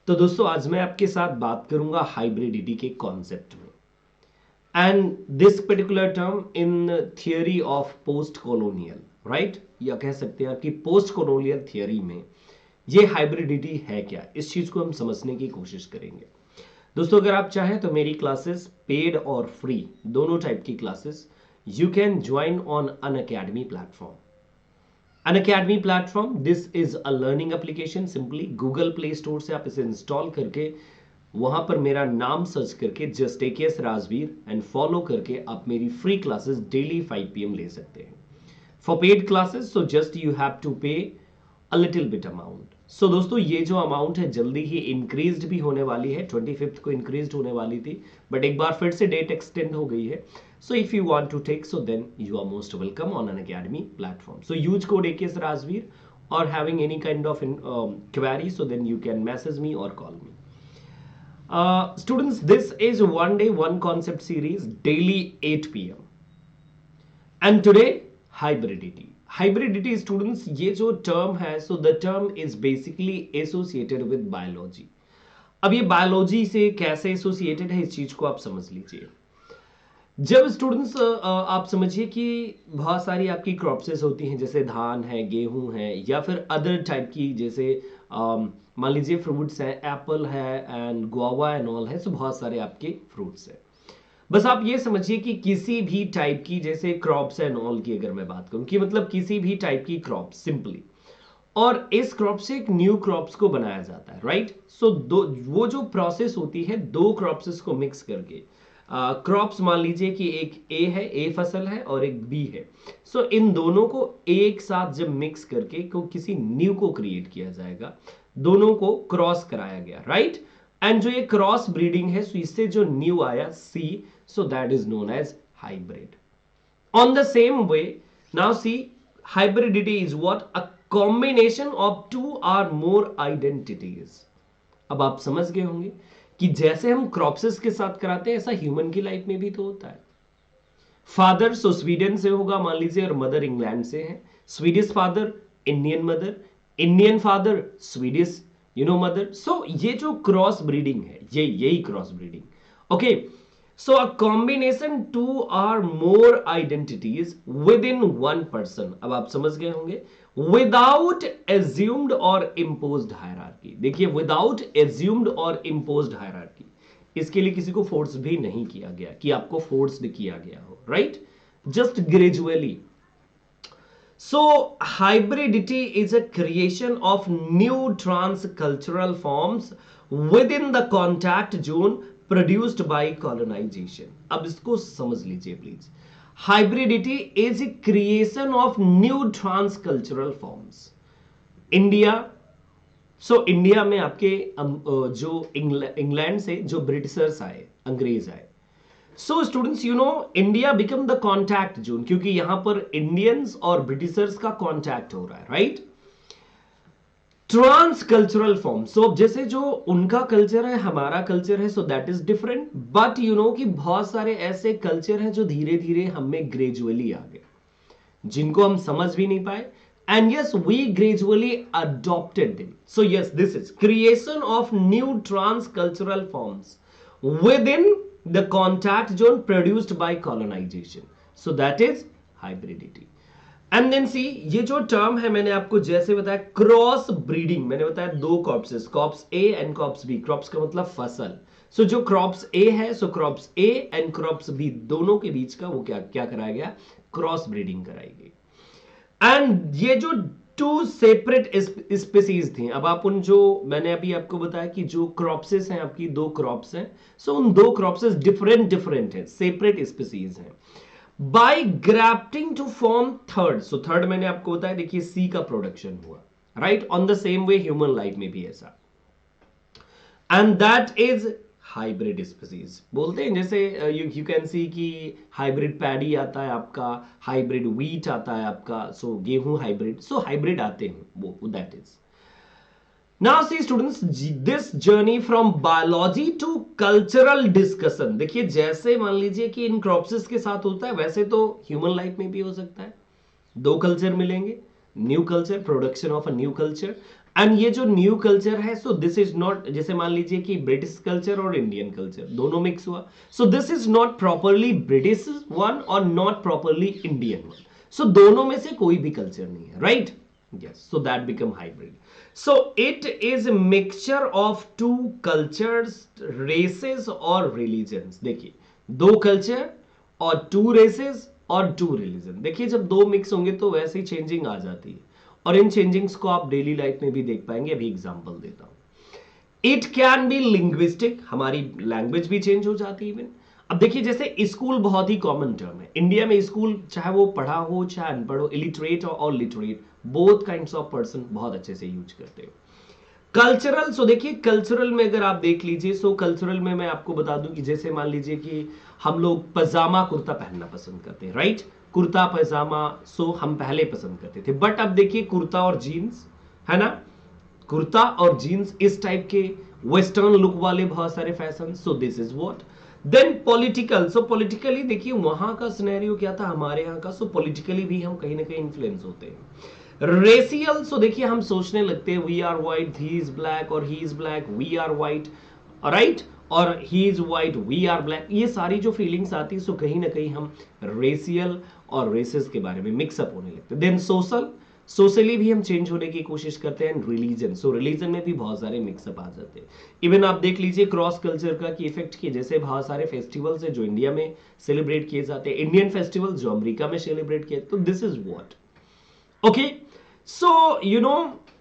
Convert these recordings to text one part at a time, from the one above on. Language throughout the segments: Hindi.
तो दोस्तों आज मैं आपके साथ बात करूंगा हाइब्रिडिटी के कॉन्सेप्ट में and this particular term in theory of post colonial, right, या कह सकते हैं कि पोस्ट कॉलोनियल थियोरी में ये हाइब्रिडिटी है क्या, इस चीज को हम समझने की कोशिश करेंगे। दोस्तों अगर आप चाहें तो मेरी क्लासेस पेड और फ्री दोनों टाइप की classes you can join on Unacademy platform. Unacademy platform this is a learning application. Simply Google play store से आप इसे इंस्टॉल करके वहां पर मेरा नाम सर्च करके just AKS Rajveer and follow करके आप मेरी फ्री क्लासेस डेली 5 PM ले सकते हैं। For paid classes so just you have to pay a little bit amount. So दोस्तों ये जो अमाउंट है जल्दी ही इंक्रीज भी होने वाली है, 25th को इंक्रीज होने वाली थी बट एक बार फिर से डेट एक्सटेंड हो गई है। So if you want to take so then you are most welcome on Unacademy platform. So use code AKS Rajveer और having any kind of query so then you can message me और call me. Students, this is one day, one concept series, daily 8 PM. And today, hybridity. Hybridity, students, ये जो term है, so the term is basically associated with biology. अब ये biology से कैसे associated है इस चीज को आप समझ लीजिए। जब स्टूडेंट्स आप समझिए कि बहुत सारी आपकी क्रॉप्सेस होती हैं, जैसे धान है, गेहूं है, या फिर अदर टाइप की, जैसे मान लीजिए फ्रूट्स हैं, एप्पल है एंड गुआवा एंड ऑल है। सो बहुत सारे आपके फ्रूट्स हैं। बस आप ये समझिए कि किसी भी टाइप की, जैसे क्रॉप्स एंड ऑल की अगर मैं बात करूं कि मतलब किसी भी टाइप की क्रॉप सिंपली, और इस क्रॉप से एक न्यू क्रॉप्स को बनाया जाता है, राइट। सो वो जो प्रोसेस होती है दो क्रॉप्सेस को मिक्स करके, क्रॉप्स मान लीजिए कि एक ए है, ए फसल है, और एक बी है। सो इन दोनों को एक साथ जब मिक्स करके को किसी न्यू को क्रिएट किया जाएगा, दोनों को क्रॉस कराया गया, राइट। एंड जो ये क्रॉस ब्रीडिंग है, सो इससे जो न्यू आया सी, so that is known as hybrid. On the same way, now see, hybridity is what? A combination of two or more identities. अब आप समझ गए होंगे कि जैसे हम क्रॉप्सेस के साथ कराते हैं ऐसा ह्यूमन की लाइफ में भी तो होता है। फादर सो स्वीडन से होगा मान लीजिए, और मदर इंग्लैंड से है। Swedish father, Indian mother, Indian father, Swedish mother. So ये जो क्रॉस ब्रीडिंग है, यही cross breeding. Okay, so a combination two or more identities within one person. अब आप समझ गए होंगे, without assumed or imposed hierarchy। देखिए without assumed or imposed hierarchy, इसके लिए किसी को फोर्स भी नहीं किया गया कि आपको फोर्स्ड किया गया हो, right, just gradually. So hybridity is a creation of new transcultural forms within the contact zone produced by colonization। अब इसको समझ लीजिए please. Hybridity is a creation of new transcultural forms। India, so India में आपके जो इंग्लैंड से जो ब्रिटिशर्स आए, अंग्रेज आए। So students India become the contact zone, क्योंकि यहां पर इंडियंस और ब्रिटिशर्स का कॉन्टैक्ट हो रहा है, राइट। ट्रांस कल्चरल फॉर्म, सो जैसे जो उनका कल्चर है हमारा कल्चर है, सो दैट इज डिफरेंट, बट कि बहुत सारे ऐसे कल्चर हैं जो धीरे धीरे हमें ग्रेजुअली आ गए, जिनको हम समझ भी नहीं पाए, and yes we gradually adopted them। so yes, this is creation of new transcultural forms within the contact zone produced by colonization। so that is hybridity। and then see, ये जो टर्म है मैंने आपको जैसे बताया क्रॉस ब्रीडिंग, मैंने बताया दो cropses, crops A and crops B. Crops का मतलब फसल। सो जो क्रॉप्स ए है, so crops A and crops B दोनों के बीच का वो क्या कराया गया, क्रॉस ब्रीडिंग कराई गई। एंड ये जो टू सेपरेट स्पीसीज थी, अब आप उन जो मैंने अभी आपको बताया कि जो क्रॉप्सेस हैं, आपकी दो क्रॉप्स हैं, सो उन दो क्रॉप्सेस डिफरेंट है, सेपरेट स्पीसीज हैं। By grafting to form third, so third मैंने आपको बताया, देखिए सी का प्रोडक्शन हुआ, right. On the same way human life में भी ऐसा, and that is hybrid species बोलते हैं। जैसे यू कैन सी कि हाइब्रिड पैडी आता है आपका, हाइब्रिड व्हीट आता है आपका, सो गेहूं हाइब्रिड, सो हाइब्रिड आते हैं वो, that is. Now see students, this journey from biology to cultural discussion. देखिए जैसे मान लीजिए कि इन क्रॉप्सेस के साथ होता है, वैसे तो ह्यूमन लाइफ में भी हो सकता है। दो कल्चर मिलेंगे, new culture, production of a new culture. And ये जो न्यू कल्चर है, सो दिस इज नॉट, जैसे मान लीजिए कि ब्रिटिश कल्चर और इंडियन कल्चर दोनों मिक्स हुआ, so this is not properly British one और not properly Indian one, so दोनों में से कोई भी कल्चर नहीं है, right? Yes, so that become hybrid. So it is mixture of two cultures, races और रिलीजन्स। देखिए, दो कल्चर और टू रेसेस और टू रिलीजन। देखिए, जब दो मिक्स होंगे तो वैसे ही चेंजिंग आ जाती है, और इन चेंजिंग्स को आप डेली लाइफ में भी देख पाएंगे। अभी एग्जांपल देता हूं। इट कैन बी लिंग्विस्टिक, हमारी लैंग्वेज भी चेंज हो जाती है इवन। अब देखिए, जैसे स्कूल बहुत ही कॉमन टर्म है इंडिया में। स्कूल चाहे वो पढ़ा हो चाहे अनपढ़ हो, इलिटरेट और literate, both kinds of person बहुत अच्छे से यूज करते हैं। कल्चरल, सो देखिए कल्चरल में अगर आप देख लीजिए, सो कल्चरल में मैं आपको बता दूं कि जैसे मान लीजिए कि हम लोग पजामा कुर्ता पहनना पसंद करते हैं, राइट? कुर्ता पजामा, सो हम पहले पसंद करते थे, बट अब देखिए कुर्ता और जीन्स, है ना, कुर्ता और जीन्स, इस टाइप के वेस्टर्न लुक वाले बहुत सारे fashion, so this is what. Then political, so politically देखिए वहां का सिनेरियो क्या था, हमारे यहाँ का, सो पॉलिटिकली भी हम कहीं ना कहीं इन्फ्लुएंस होते हैं। रेशियल, सो देखिए हम सोचने लगते हैं we are white, he is black, और he is black, we are white, right, और he is white, we are black. ये सारी जो फीलिंग्स आती है, सो कहीं ना कहीं हम रेशियल और रेसेस के बारे में मिक्सअप होने लगते हैं। देन सोशल, सोशली भी हम चेंज होने की कोशिश करते हैं। रिलीजन, सो रिलीजन में भी बहुत सारे मिक्सअप आ जाते हैं। इवन आप देख लीजिए क्रॉस कल्चर का की इफेक्ट की, जैसे बहुत सारे फेस्टिवल्स है जो इंडिया में सेलिब्रेट किए जाते हैं, इंडियन फेस्टिवल जो अमेरिका में सेलिब्रेट किए, तो this is what. okay, so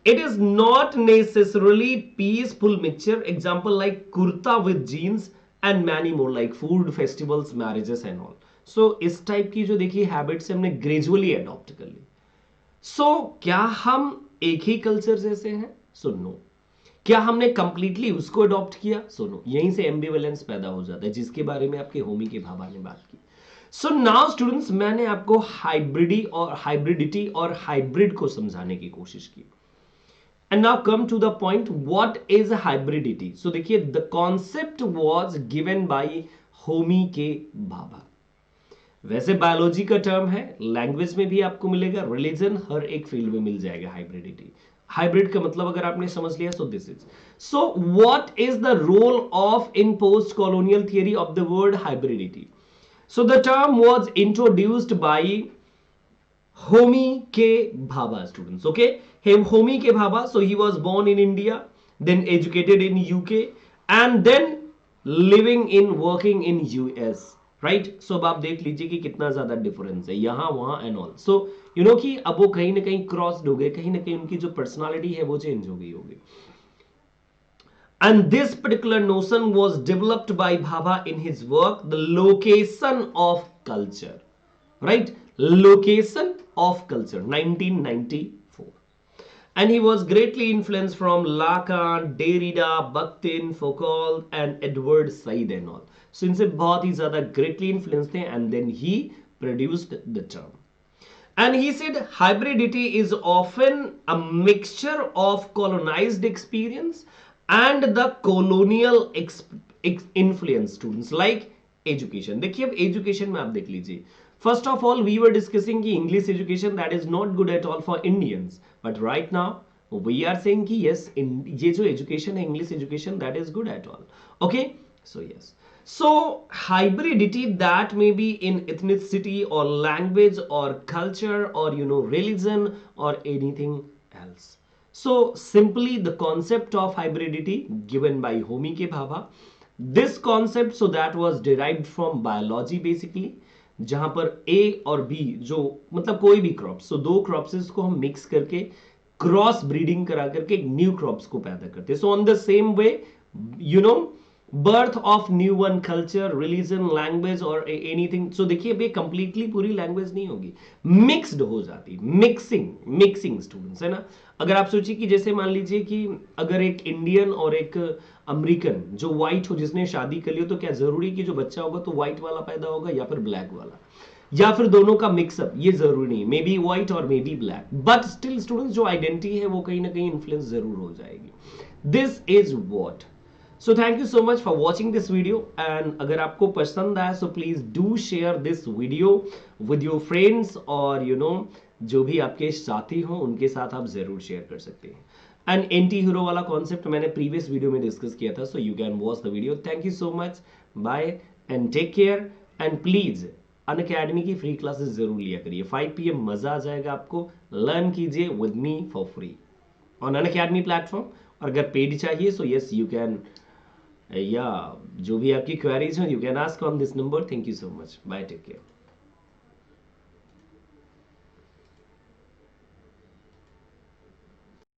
it is not necessarily peaceful mixture, example like kurta with jeans and many more like food, festivals, marriages and all. so इस टाइप की जो देखिए हैबिट्स हमने ग्रेजुअली अडॉप्ट कर ली। सो क्या हम एक ही कल्चर जैसे हैं? So no. क्या हमने कंप्लीटली उसको अडॉप्ट किया? So no. यहीं से एम्बिवेलेंस पैदा हो जाता है, जिसके बारे में आपके होमी के भाभा ने बात की। सो नाउ स्टूडेंट्स, मैंने आपको हाइब्रिडिटी और हाइब्रिड को समझाने की कोशिश की। And now come to the point, what is hybridity? So देखिए, the concept was given by Homi K Bhabha. वैसे बायोलॉजी का टर्म है, लैंग्वेज में भी आपको मिलेगा, रिलीजन, हर एक फील्ड में मिल जाएगा हाइब्रिडिटी। हाइब्रिड का मतलब अगर आपने समझ लिया, so this is. So what is the role of in post colonial theory of the word hybridity? So the term was introduced by Homi K. Bhabha, students. Okay, Homi K. Bhabha. So he was born in India, then educated in UK, and then living in working in US. Right? So अब आप देख लीजिए कि कितना ज्यादा डिफरेंस है यहाँ वहाँ एंड ऑल। सो कि अब वो कहीं ना कहीं क्रॉस्ड हो गए, कहीं ना कहीं उनकी जो पर्सनालिटी है वो चेंज हो गई होगी। And this particular notion was developed by Bhabha in his work, The Location of Culture. Right? Location of Culture, 1994. And he was greatly influenced from Lacan, Derrida, Bakhtin, Foucault, and Edward Said and all. So इनसे बहुत ही ज़्यादा greatly influenced थे, and then he produced the term. And he said hybridity is often a mixture of colonized experience and the colonial influence, students, like education. देखिए अब एजुकेशन में आप देख लीजिए, first of all we were discussing कि English education that is not good at all for Indians, but right now we are saying कि यस, ये जो एजुकेशन है English education that is good at all. Okay, so yes, so hybridity that may be in ethnicity or language or culture or religion or anything else. So simply the concept of hybridity given by Homi K. Bhabha. This concept, so that was derived from biology basically, जहां पर A और B जो मतलब कोई भी क्रॉप्स, so दो क्रॉप्स को हम मिक्स करके क्रॉस ब्रीडिंग करा करके एक न्यू क्रॉप्स को पैदा करते हैं। So on the same way birth of new one culture, religion, language और एनीथिंग। सो देखिए अब ये कंप्लीटली पूरी लैंग्वेज नहीं होगी, मिक्स्ड हो जाती, मिक्सिंग स्टूडेंट्स, है ना। अगर आप सोचिए कि जैसे मान लीजिए कि अगर एक इंडियन और एक अमेरिकन जो व्हाइट हो, जिसने शादी कर ली हो, तो क्या जरूरी कि जो बच्चा होगा तो व्हाइट वाला पैदा होगा या फिर ब्लैक वाला, या फिर दोनों का मिक्सअप? ये जरूरी नहीं, मे बी व्हाइट और may be black, but still students जो आइडेंटिटी है वो कहीं ना कहीं इन्फ्लुएंस जरूर हो जाएगी। This is what. So thank you so much for watching this video, and अगर आपको पसंद आया so please do share this video with your friends or जो भी आपके साथी हो उनके साथ आप जरूर शेयर कर सकते हैं। एंड एंटी हीरो वाला कॉन्सेप्ट मैंने प्रीवियस वीडियो में डिस्कस किया था, so you can watch the video. Thank you so much, bye and take care. And please Unacademy की फ्री क्लासेस जरूर लिया करिए। 5 PM मजा आ जाएगा आपको। लर्न कीजिए with me for free on Unacademy platform. और अगर पेड चाहिए सो यस यू कैन, या जो भी आपकी क्वेरीज हो you can ask on this number. Thank you so much, bye, take care.